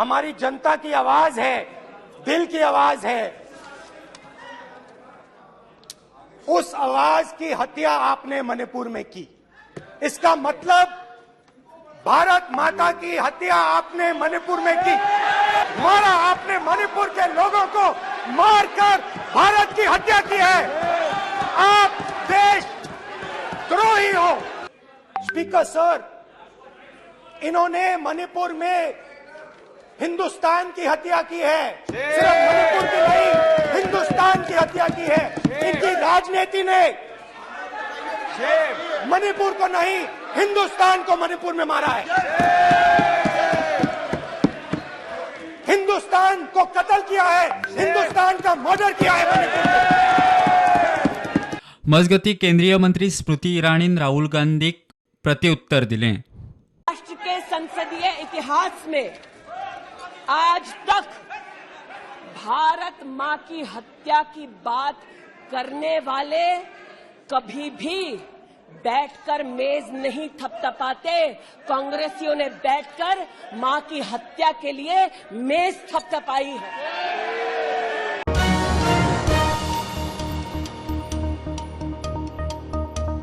हमारी जनता की आवाज है, दिल की आवाज है। उस आवाज की हत्या आपने मणिपुर में की। इसका मतलब भारत माता की हत्या आपने मणिपुर में की। मारा आपने मणिपुर के लोगों को, मारकर भारत की हत्या की है। आप देश द्रोही हो। स्पीकर सर, इन्होंने मणिपुर में हिंदुस्तान की हत्या की है। सिर्फ मणिपुर की नहीं, हिंदुस्तान की हत्या की है। इनकी राजनीति ने मणिपुर को नहीं, हिंदुस्तान को मणिपुर में मारा है। हिंदुस्तान को कत्ल किया है, हिंदुस्तान का मर्डर किया है मणिपुर में। मजगती केंद्रीय मंत्री स्मृती ईरानी राहुल गांधी प्रत्युत्तर दिले। राष्ट्र के संसदीय इतिहास में आज तक भारत मां की हत्या की बात करने वाले कभी भी बैठकर मेज नहीं थपथपाते। कांग्रेसियों ने बैठकर मां की हत्या के लिए मेज थपथपाई है।